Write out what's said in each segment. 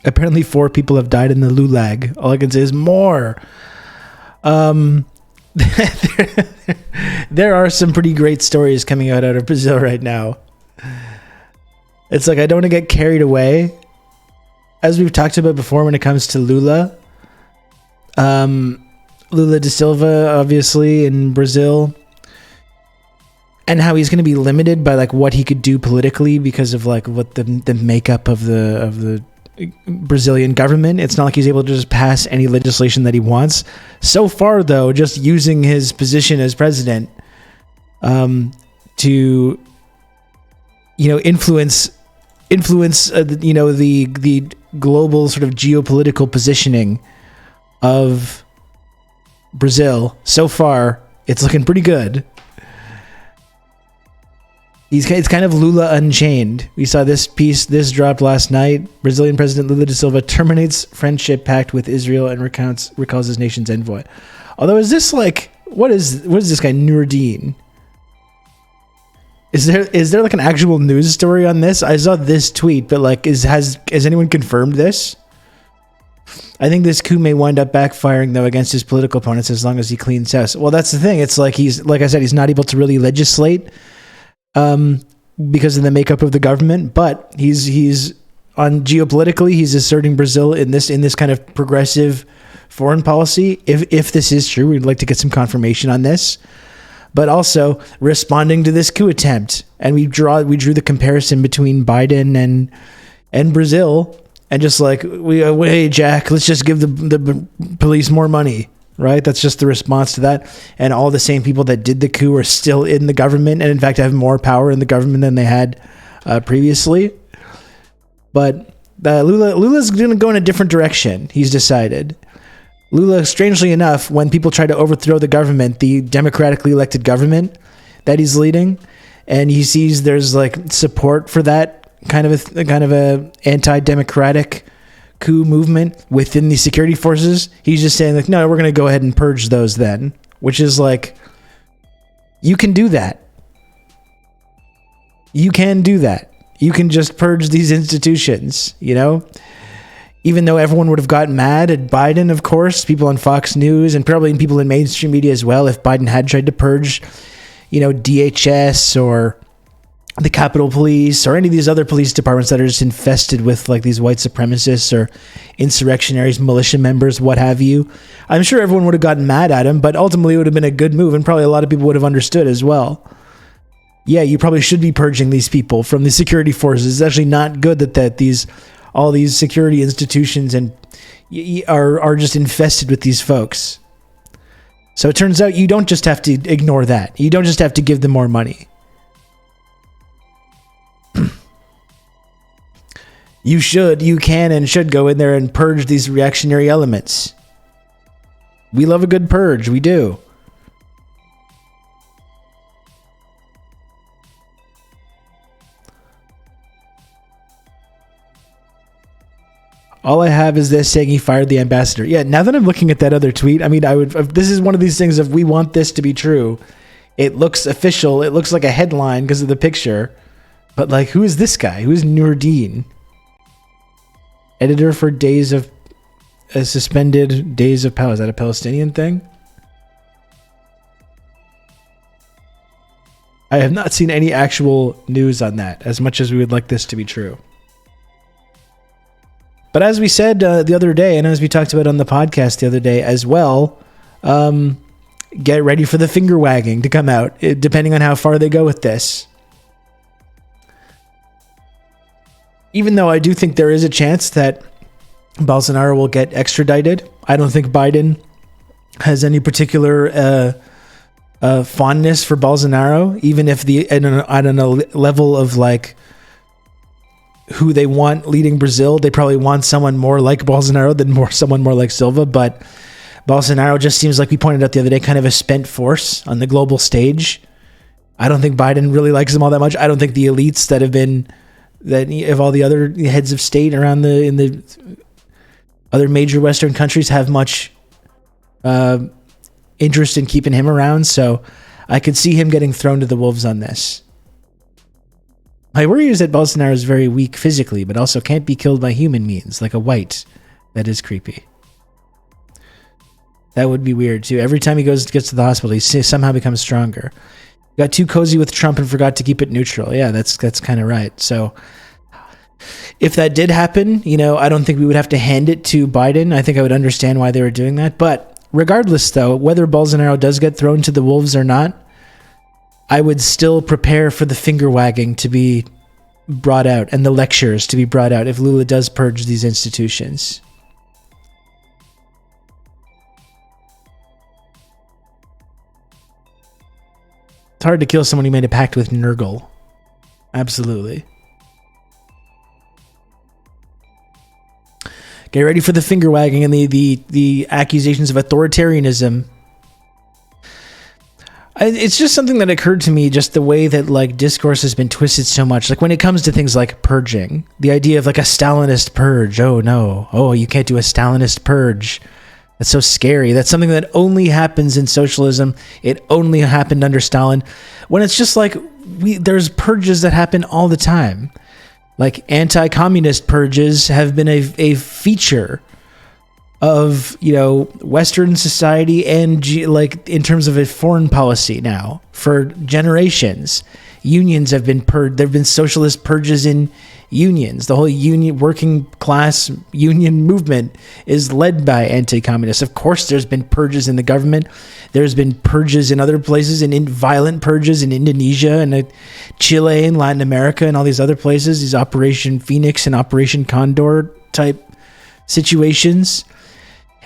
Apparently 4 people have died in the Lulag. All I can say is more. There are some pretty great stories coming out of Brazil right now. It's like, I don't want to get carried away. As we've talked about before when it comes to Lula. Lula da Silva, obviously, in Brazil. And how he's going to be limited by like what he could do politically because of like what the makeup of the Brazilian government. It's not like he's able to just pass any legislation that he wants. So far, though, just using his position as president to, influence the global sort of geopolitical positioning of Brazil. So far, it's looking pretty good. It's kind of Lula Unchained. We saw this dropped last night. Brazilian President Lula da Silva terminates friendship pact with Israel and recalls his nation's envoy. Although, is this like, what is this guy, Nurdin? Is there like an actual news story on this? I saw this tweet, but like, has anyone confirmed this? I think this coup may wind up backfiring though against his political opponents as long as he cleans house. Well, that's the thing. It's like like I said, he's not able to really legislate. Because of the makeup of the government, but he's on geopolitically, he's asserting Brazil in this kind of progressive foreign policy. If this is true, we'd like to get some confirmation on this. But also responding to this coup attempt, and we drew the comparison between Biden and Brazil, and just like hey Jack, let's just give the police more money. Right? That's just the response to that. And all the same people that did the coup are still in the government, and in fact have more power in the government than they had previously. But Lula's going to go in a different direction, he's decided. Lula, strangely enough, when people try to overthrow the government, the democratically elected government that he's leading, and he sees there's like support for that kind of a anti-democratic coup movement within the security forces, he's just saying like, no, we're going to go ahead and purge those then, which is like, you can do that. You can do that. You can just purge these institutions, even though everyone would have gotten mad at Biden, of course, people on Fox News and probably people in mainstream media as well, if Biden had tried to purge, DHS or the Capitol Police or any of these other police departments that are just infested with like these white supremacists or insurrectionaries, militia members, what have you. I'm sure everyone would have gotten mad at him, but ultimately it would have been a good move, and probably a lot of people would have understood as well. Yeah, you probably should be purging these people from the security forces. It's actually not good that all these security institutions and are just infested with these folks. So it turns out you don't just have to ignore that. You don't just have to give them more money. You can and should go in there and purge these reactionary elements. We love a good purge. We do. All I have is this saying he fired the ambassador. Yeah, now that I'm looking at that other tweet, I mean, this is one of these things, if we want this to be true, it looks official. It looks like a headline because of the picture. But like, who is this guy? Who is Nurdin? Editor for Suspended Days of Power. Is that a Palestinian thing? I have not seen any actual news on that, as much as we would like this to be true. But as we said the other day, and as we talked about on the podcast the other day as well, get ready for the finger wagging to come out, depending on how far they go with this. Even though I do think there is a chance that Bolsonaro will get extradited, I don't think Biden has any particular fondness for Bolsonaro, even if at a level of like who they want leading Brazil, they probably want someone more like Bolsonaro than someone more like Silva. But Bolsonaro just seems, like we pointed out the other day, kind of a spent force on the global stage. I don't think Biden really likes him all that much. I don't think the elites of all the other heads of state in the other major Western countries have much interest in keeping him around. So I could see him getting thrown to the wolves on this. My worry is that Bolsonaro is very weak physically, but also can't be killed by human means, like a white. That is creepy. That would be weird too. Every time he gets to the hospital, he somehow becomes stronger. Got too cozy with Trump and forgot to keep it neutral. Yeah, that's kind of right. So if that did happen, I don't think we would have to hand it to Biden. I think I would understand why they were doing that. But regardless, though, whether Bolsonaro does get thrown to the wolves or not, I would still prepare for the finger wagging to be brought out and the lectures to be brought out if Lula does purge these institutions. It's hard to kill someone who made a pact with Nurgle. Absolutely. Get ready for the finger wagging and the accusations of authoritarianism. It's just something that occurred to me, just the way that like discourse has been twisted so much. Like when it comes to things like purging, the idea of like a Stalinist purge. Oh no. Oh, you can't do a Stalinist purge. That's so scary. That's something that only happens in socialism. It only happened under Stalin. When it's just like there's purges that happen all the time. Like anti-communist purges have been a feature of Western society and like in terms of a foreign policy now for generations. Unions have been purged. There have been socialist purges in unions. The whole union working class union movement is led by anti-communists. Of course, there's been purges in the government. There's been purges in other places, and in violent purges in Indonesia and Chile and Latin America and all these other places. These Operation Phoenix and Operation Condor type situations.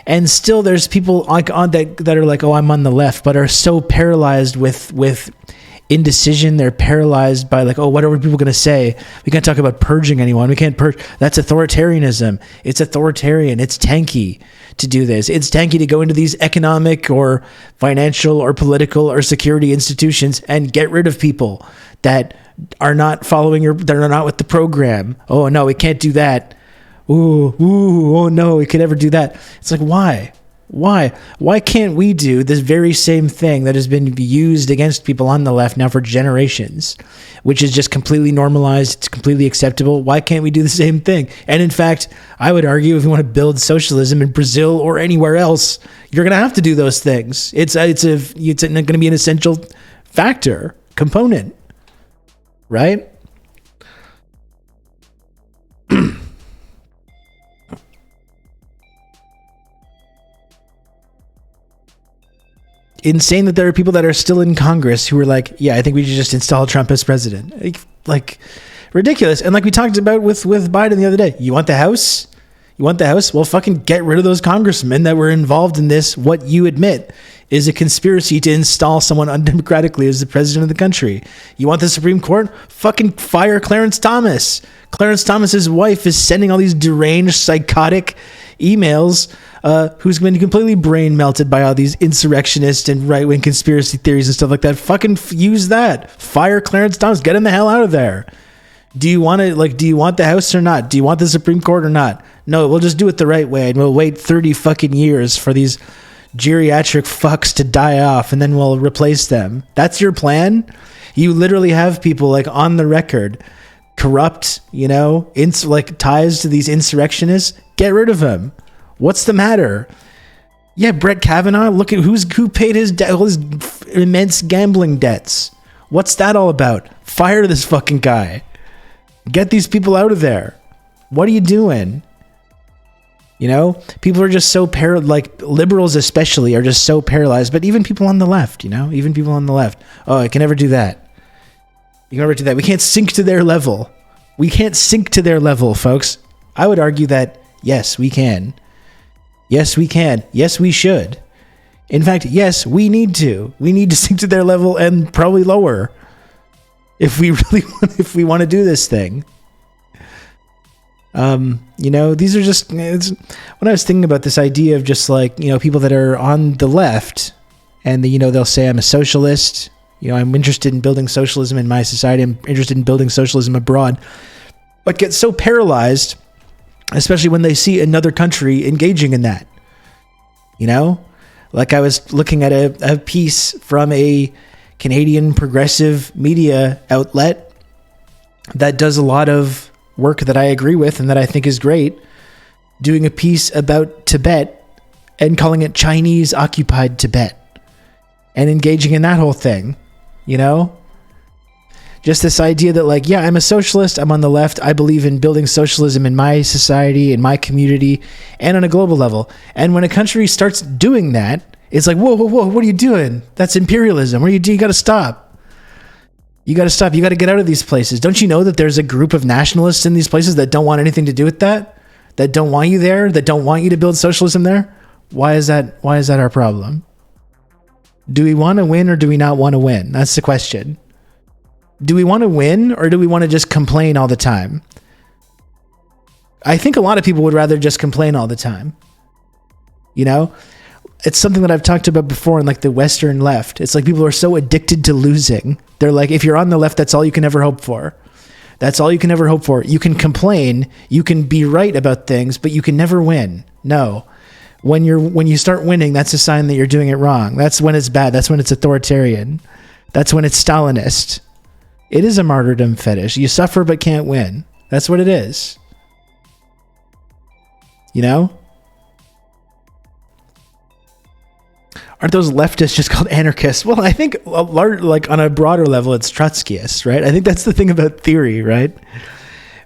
And still there's people like on that are like, oh, I'm on the left, but are so paralyzed with indecision. They're paralyzed by like, oh, what are people going to say? We can't talk about purging anyone. We can't purge. That's authoritarianism. It's authoritarian. It's tanky to do this. It's tanky to go into these economic or financial or political or security institutions and get rid of people that are not following that are not with the program. Oh no, we can't do that. Oh no, we could never do that. It's like, why? Why can't we do this very same thing that has been used against people on the left now for generations, which is just completely normalized, it's completely acceptable? Why can't we do the same thing? And in fact, I would argue if you want to build socialism in Brazil or anywhere else, you're going to have to do those things. It's going to be an essential factor, component, right? Insane that there are people that are still in Congress who are like, yeah, I think we should just install Trump as president. Like ridiculous. And like we talked about with Biden the other day, you want the House? Well, fucking get rid of those congressmen that were involved in this. What you admit is a conspiracy to install someone undemocratically as the president of the country. You want the Supreme Court? Fucking fire Clarence Thomas. Clarence Thomas's wife is sending all these deranged, psychotic emails, who's been completely brain melted by all these insurrectionist and right-wing conspiracy theories and stuff like that. Fucking use that. Fire Clarence Thomas. Get him the hell out of there. Do you want the House or not? Do you want the Supreme Court or not? No, we'll just do it the right way, and we'll wait 30 fucking years for these geriatric fucks to die off, and then we'll replace them. That's your plan? You literally have people like on the record, corrupt, like ties to these insurrectionists. Get rid of him. What's the matter? Yeah, Brett Kavanaugh. Look at who paid all his immense gambling debts. What's that all about? Fire this fucking guy. Get these people out of there. What are you doing? People are just so like liberals especially are just so paralyzed. But even people on the left, even people on the left. Oh, I can never do that. You can never do that. We can't sink to their level. We can't sink to their level, folks. I would argue that yes, we can. Yes, we can. Yes, we should. In fact, yes, we need to. We need to sink to their level and probably lower if we want to do this thing. These are just, when I was thinking about this idea of just like, people that are on the left and they'll say I'm a socialist, I'm interested in building socialism in my society. I'm interested in building socialism abroad, but get so paralyzed, especially when they see another country engaging in that. Like I was looking at a piece from a Canadian progressive media outlet, that does a lot of work that I agree with and that I think is great, doing a piece about Tibet and calling it Chinese occupied Tibet and engaging in that whole thing, you know? Just this idea that, like, yeah, I'm a socialist, I'm on the left, I believe in building socialism in my society, in my community, and on a global level. And when a country starts doing that, it's like, whoa, what are you doing? That's imperialism. What are you doing? You got to stop. You got to stop. You got to get out of these places. Don't you know that there's a group of nationalists in these places that don't want anything to do with that? That don't want you there? That don't want you to build socialism there? Why is that our problem? Do we want to win or do we not want to win? That's the question. Do we want to win or do we want to just complain all the time? I think a lot of people would rather just complain all the time. You know? It's something that I've talked about before in like the Western left. It's like people are so addicted to losing. They're like, if you're on the left, that's all you can ever hope for. That's all you can ever hope for. You can complain, you can be right about things, but you can never win. No. When you start winning, that's a sign that you're doing it wrong. That's when it's bad. That's when it's authoritarian. That's when it's Stalinist. It is a martyrdom fetish. You suffer but can't win. That's what it is. You know? Aren't those leftists just called anarchists? Well, I think like on a broader level, it's Trotskyists, right? I think that's the thing about theory, right?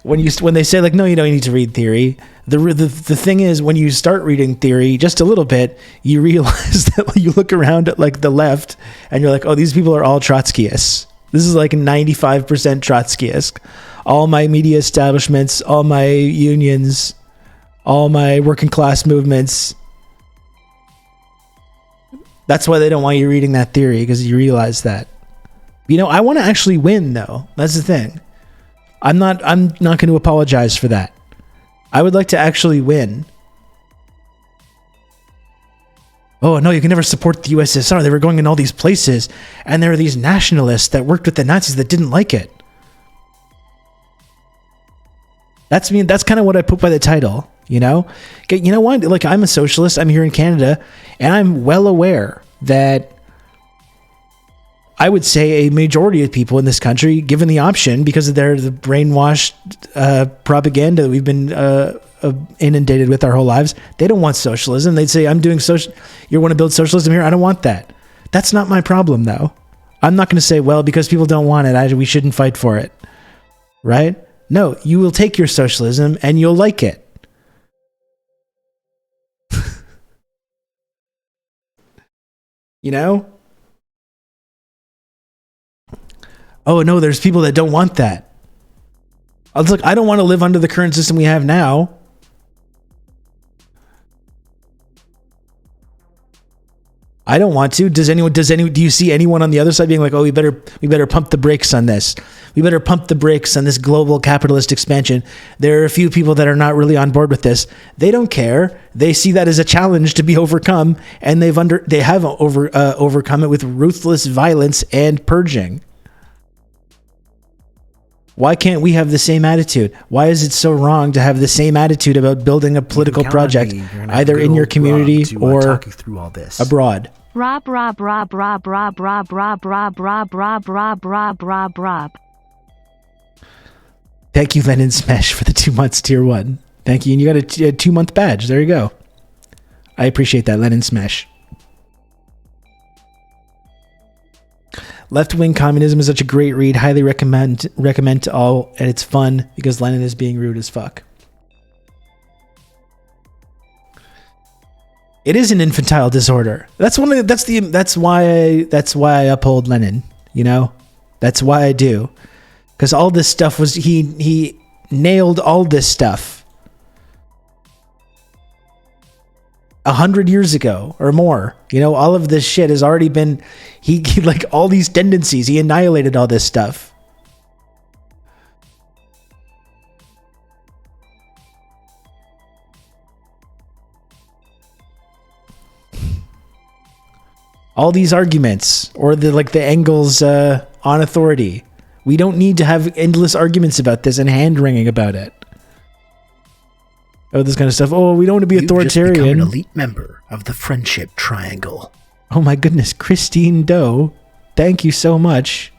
When they say like, no, you don't need to read theory. The thing is, when you start reading theory just a little bit, you realize that you look around at like the left and you're like, oh, these people are all Trotskyists. This is like 95% Trotskyist. All my media establishments, all my unions, all my working class movements. That's why they don't want you reading that theory, because you realize that. You know, I want to actually win, though. That's the thing. I'm not going to apologize for that. I would like to actually win. Oh, no, you can never support the USSR. They were going in all these places, and there are these nationalists that worked with the Nazis that didn't like it. That's kind of what I put by the title, you know? You know what? Like, I'm a socialist. I'm here in Canada, and I'm well aware that I would say a majority of people in this country, given the option, because of the brainwashed propaganda that we've been inundated with our whole lives, they don't want socialism. They'd say, you want to build socialism here? I don't want that. That's not my problem, though. I'm not going to say, well, because people don't want it, we shouldn't fight for it. Right? No, you will take your socialism and you'll like it. You know? Oh, no, there's people that don't want that. I was like, I don't want to live under the current system we have now. I don't want to. Do you see anyone on the other side being like, oh, we better pump the brakes on this. We better pump the brakes on this global capitalist expansion. There are a few people that are not really on board with this. They don't care. They see that as a challenge to be overcome, and they have overcome it with ruthless violence and purging. Why can't we have the same attitude? Why is it so wrong to have the same attitude about building a political project, either in your community or talk you through all this. abroad? Rob. Thank you, Lennon Smash, for the 2 months tier 1. Thank you. And you got a 2-month badge. There you go. I appreciate that, Lennon Smash. Left-Wing Communism is such a great read. Highly recommend to all, and it's fun because Lenin is being rude as fuck. It is an infantile disorder. That's why I uphold Lenin, you know? That's why I do. Cuz all this stuff was he nailed all this stuff 100 years ago or more. You know, all of this shit has already been, he like all these tendencies, he annihilated all this stuff. All these arguments, or the Engels on authority. We don't need to have endless arguments about this and hand-wringing about it. Oh, this kind of stuff. Oh, we don't want to be authoritarian. You've just become an elite member of the Friendship Triangle. Oh my goodness, Christine Doe. Thank you so much.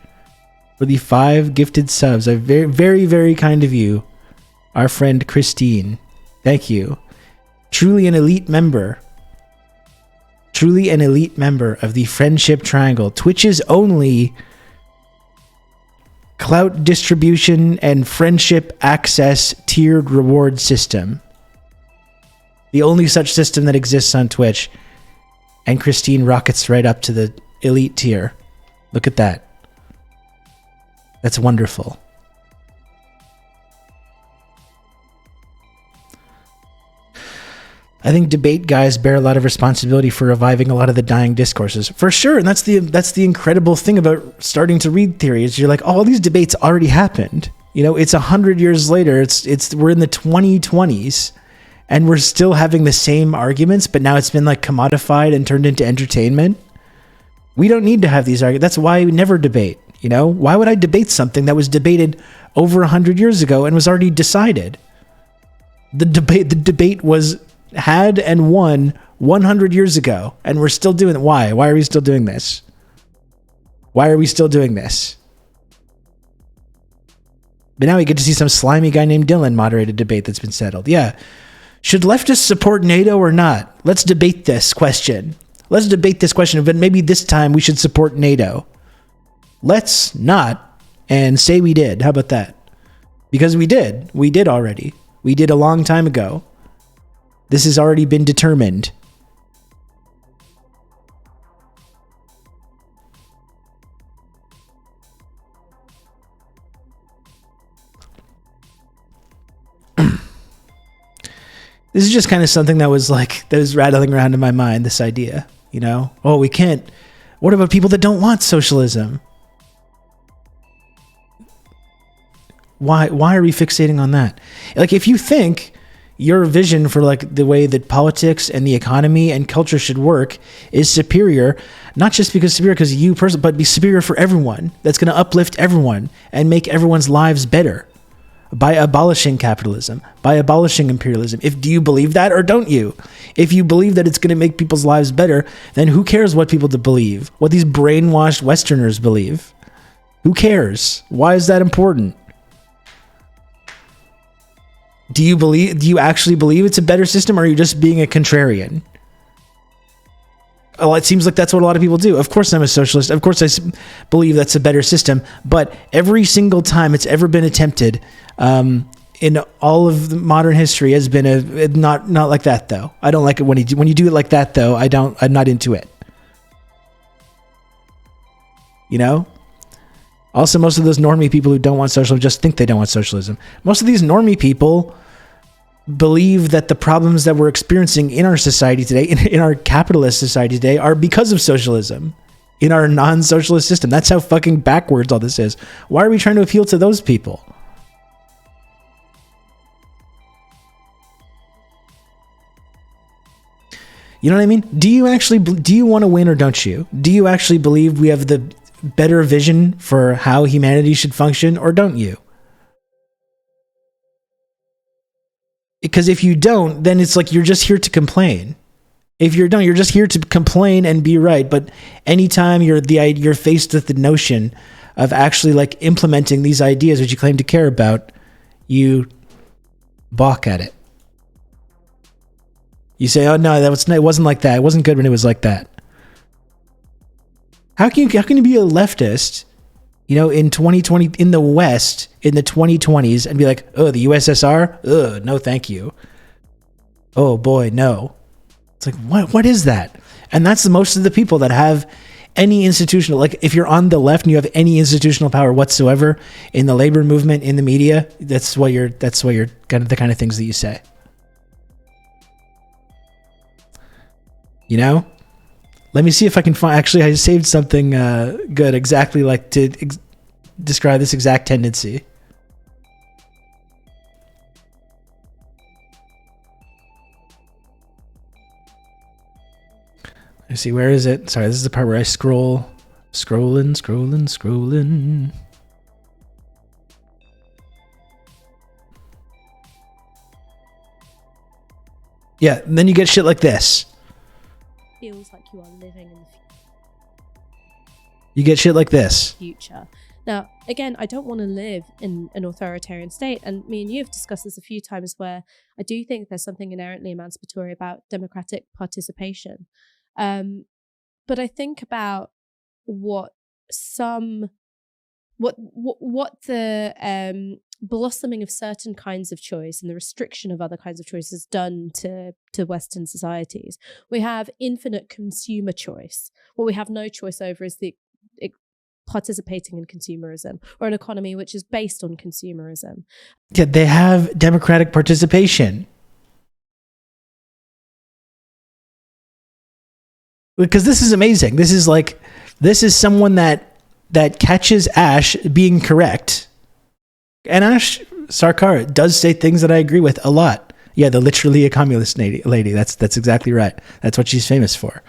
for the 5 gifted subs. A very, very, very kind of you, our friend Christine. Thank you. Truly an elite member. Truly an elite member of the Friendship Triangle. Twitch's only clout distribution and friendship access tiered reward system. The only such system that exists on Twitch. And Christine rockets right up to the elite tier. Look at that. That's wonderful. I think debate guys bear a lot of responsibility for reviving a lot of the dying discourses. For sure, and that's the incredible thing about starting to read theory is you're like, oh, all these debates already happened. You know, it's 100 years later. We're in the 2020s, and we're still having the same arguments, but now it's been like commodified and turned into entertainment. We don't need to have these arguments. That's why we never debate. You know, why would I debate something that was debated over 100 years ago and was already decided? The debate was had and won 100 years ago, and we're still doing it. Why? Why are we still doing this? Why are we still doing this? But now we get to see some slimy guy named Dylan moderate a debate that's been settled. Yeah. Should leftists support NATO or not? Let's debate this question. Let's debate this question, but maybe this time we should support NATO. Let's not and say we did. How about that? Because we did. We did already. We did a long time ago. This has already been determined. This is just kind of something that was rattling around in my mind, this idea, you know? Oh, we can't. What about people that don't want socialism? Why are we fixating on that? Like, if you think your vision for like the way that politics and the economy and culture should work is superior, not just because you personally, but be superior for everyone. That's going to uplift everyone and make everyone's lives better by abolishing capitalism, by abolishing imperialism. Do you believe that or don't you? If you believe that it's going to make people's lives better, then who cares what people to believe? What these brainwashed Westerners believe? Who cares? Why is that important? Do you actually believe it's a better system, or are you just being a contrarian? Oh, it seems like that's what a lot of people do. Of course I'm a socialist. Of course I believe that's a better system. But every single time it's ever been attempted in all of the modern history has been not like that, though. I don't like it when you do it like that, though. I'm not into it. You know? Also, most of those normie people who don't want socialism just think they don't want socialism. Most of these normie people believe that the problems that we're experiencing in our society today, in our capitalist society today, are because of socialism, in our non-socialist system. That's how fucking backwards all this is. Why are we trying to appeal to those people? You know what I mean? Do you want to win or don't you? Do you actually believe we have the better vision for how humanity should function, or don't you? Because if you don't, then it's like you're just here to complain. If you don't, you're just here to complain and be right. But anytime you're faced with the notion of actually like implementing these ideas which you claim to care about, you balk at it. You say, "Oh no, it wasn't like that. It wasn't good when it was like that." How can you be a leftist, you know, in 2020 in the West in the 2020s and be like, "Oh, the USSR? Ugh, no, thank you. Oh boy, no." It's like, what is that? And that's most of the people that have any institutional, like if you're on the left and you have any institutional power whatsoever in the labor movement, in the media, that's what you're kind of the kind of things that you say. You know? Let me see if I can find... Actually, I saved something good exactly like to describe this exact tendency. Let's see, where is it? Sorry, this is the part where I scrolling. Yeah, and then you get shit like this. Feels like you are living in the You get shit like this. future. Now, again, I don't want to live in an authoritarian state. And me and you have discussed this a few times where I do think there's something inherently emancipatory about democratic participation. But I think about what the blossoming of certain kinds of choice and the restriction of other kinds of choice has done to Western societies. We have infinite consumer choice. What we have no choice over is the participating in consumerism, or an economy which is based on consumerism. Yeah, they have democratic participation. Because this is amazing. This is someone that catches Ash being correct. And Ash Sarkar does say things that I agree with a lot. Yeah, the literally a communist lady. That's exactly right. That's what she's famous for.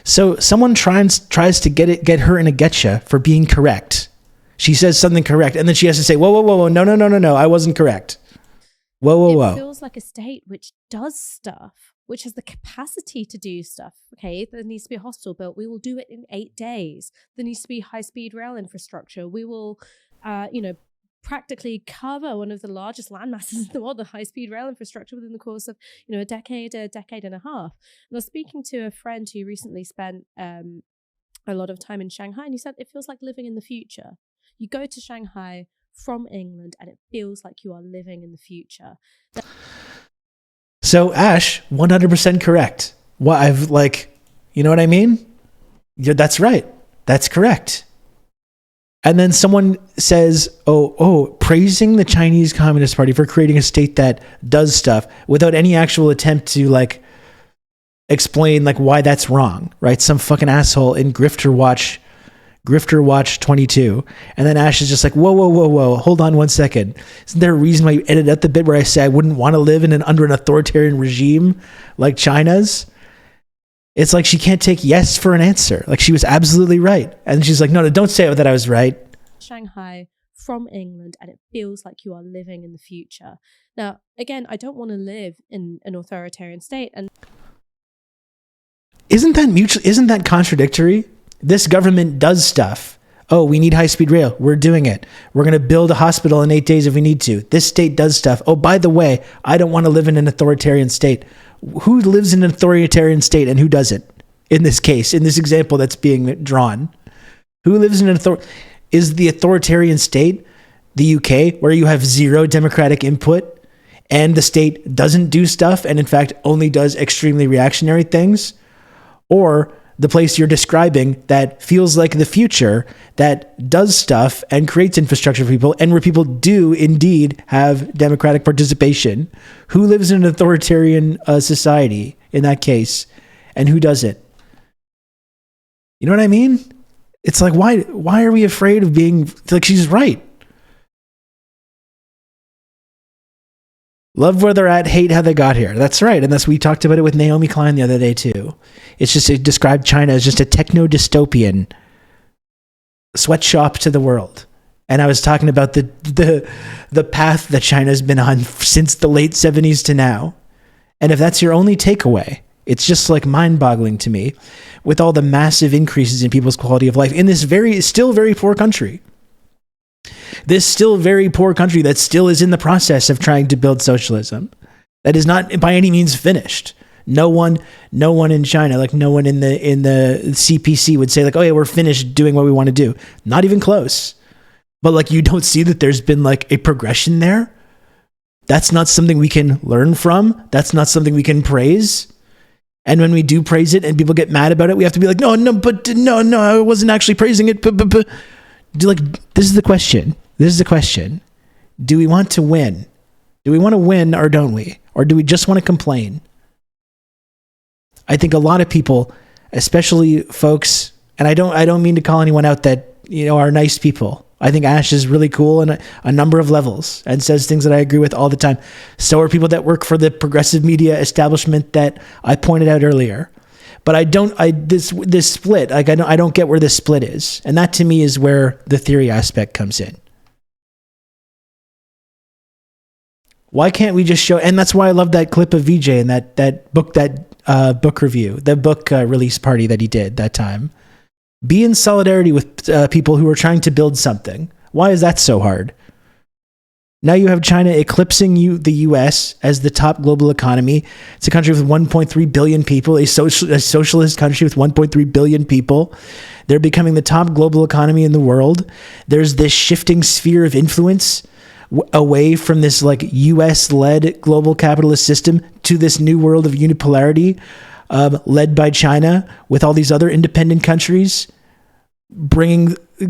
So someone tries to get her in a getcha for being correct. She says something correct, and then she has to say, whoa, no, I wasn't correct. Whoa. It feels like a state which does stuff, which has the capacity to do stuff. Okay, there needs to be a hospital built. We will do it in 8 days. There needs to be high-speed rail infrastructure. We will, practically cover one of the largest land masses in the world, the high-speed rail infrastructure, within the course of a decade and a half. And I was speaking to a friend who recently spent a lot of time in Shanghai, and he said it feels like living in the future. You go to Shanghai from England, and it feels like you are living in the future. So Ash, 100% correct. You know what I mean? Yeah, that's right. That's correct. And then someone says, praising the Chinese Communist Party for creating a state that does stuff without any actual attempt to explain why that's wrong, right? Some fucking asshole in Grifter Watch 22. And then Ash is just like, whoa, hold on one second. Isn't there a reason why you edited out the bit where I say I wouldn't want to live under an authoritarian regime like China's? It's like she can't take yes for an answer. She was absolutely right. And she's like, no, don't say that I was right. Shanghai from England, and it feels like you are living in the future. Now, again, I don't want to live in an authoritarian state. And isn't that contradictory? This government does stuff. Oh, we need high-speed rail. We're doing it. We're going to build a hospital in 8 days if we need to. This state does stuff. Oh, by the way, I don't want to live in an authoritarian state. Who lives in an authoritarian state and who doesn't? In this case, in this example that's being drawn, who lives in is the authoritarian state the UK, where you have zero democratic input and the state doesn't do stuff and in fact only does extremely reactionary things? Or the place you're describing that feels like the future, that does stuff and creates infrastructure for people, and where people do indeed have democratic participation? Who lives in an authoritarian society in that case, and who doesn't? You know what I mean? It's like, why are we afraid of being she's right? Love where they're at, hate how they got here. That's right. And we talked about it with Naomi Klein the other day too. It described China as just a techno-dystopian sweatshop to the world. And I was talking about the path that China's been on since the late 70s to now. And if that's your only takeaway, it's just mind-boggling to me with all the massive increases in people's quality of life in this still very poor country. This still very poor country that still is in the process of trying to build socialism, that is not by any means finished. No one in China, no one in the CPC would say oh yeah, we're finished doing what we want to do. Not even close. But you don't see that there's been a progression there. That's not something we can learn from. That's not something we can praise. And when we do praise it and people get mad about it, we have to be no, I wasn't actually praising it. This is the question. This is the question. Do we want to win? Do we want to win or don't we? Or do we just want to complain? I think a lot of people, especially folks, and I don't mean to call anyone out that, are nice people. I think Ash is really cool on a number of levels and says things that I agree with all the time. So are people that work for the progressive media establishment that I pointed out earlier. But this split, I don't get where this split is. And that to me is where the theory aspect comes in. Why can't we just show, and that's why I love that clip of VJ and that book review, the book release party that he did that time. Be in solidarity with people who are trying to build something. Why is that so hard? Now you have China eclipsing the US as the top global economy. It's a country with 1.3 billion people, a socialist country with 1.3 billion people. They're becoming the top global economy in the world. There's this shifting sphere of influence away from this like US-led global capitalist system to this new world of unipolarity, led by China with all these other independent countries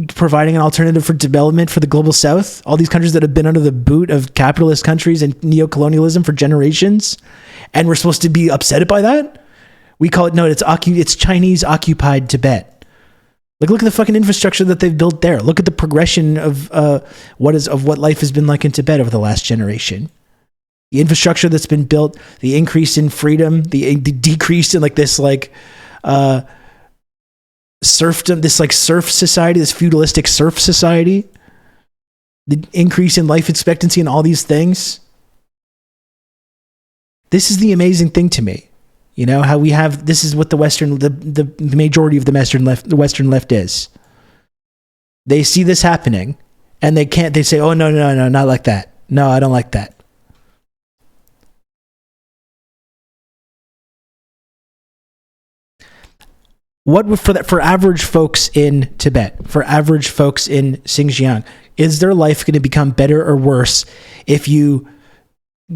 providing an alternative for development for the global south. All these countries that have been under the boot of capitalist countries and neo-colonialism for generations, and we're supposed to be upset by that? We call it, no, it's Chinese occupied Tibet. Like, look at the fucking infrastructure that they've built there. Look at the progression of what life has been like in Tibet over the last generation. The infrastructure that's been built, the increase in freedom, the decrease in like this like serfdom, this like serf society, this feudalistic serf society, the increase in life expectancy and all these things. This is the amazing thing to me. You know, how we have, this is what the majority of the Western left is. They see this happening and they say, oh, no, not like that. No, I don't like that. What for average folks in Tibet, for average folks in Xinjiang, is their life going to become better or worse if you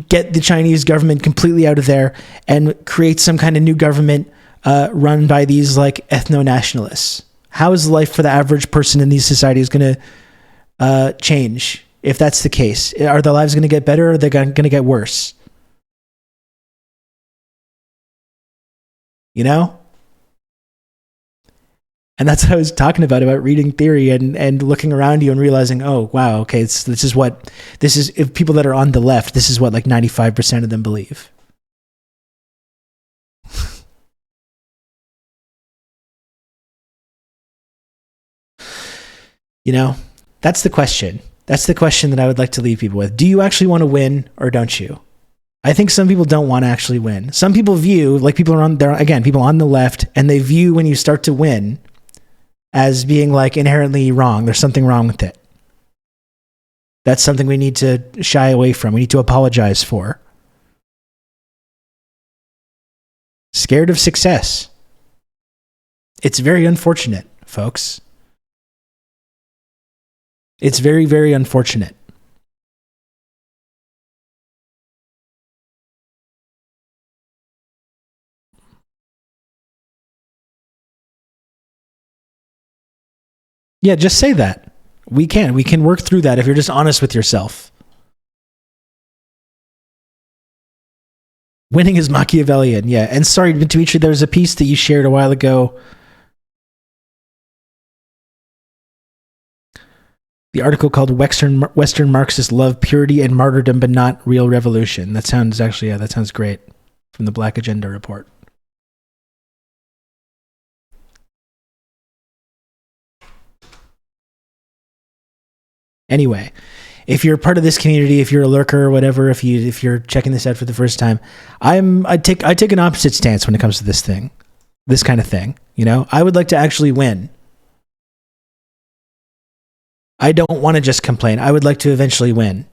get the Chinese government completely out of there and create some kind of new government run by these like ethno-nationalists? How is life for the average person in these societies going to change if that's the case? Are their lives going to get better or are they going to get worse? You know? And that's what I was talking about reading theory and looking around you and realizing, oh, wow, okay, this is if people that are on the left, this is what like 95% of them believe. You know, that's the question. That's the question that I would like to leave people with. Do you actually want to win or don't you? I think some people don't want to actually win. Some people view, like people on the left, and they view when you start to win as being like inherently wrong. There's something wrong with it. That's something we need to shy away from. We need to apologize for. Scared of success. It's very unfortunate, folks. It's very, very unfortunate. Yeah, just say that. We can work through that if you're just honest with yourself. Winning is Machiavellian, yeah. And sorry, Dimitri, there was a piece that you shared a while ago. The article called Western Marxists Love Purity and Martyrdom but Not Real Revolution. That sounds great. From the Black Agenda report. Anyway, if you're part of this community, if you're a lurker or whatever, if you're checking this out for the first time, I take an opposite stance when it comes to this kind of thing. You know, I would like to actually win. I don't want to just complain. I would like to eventually win.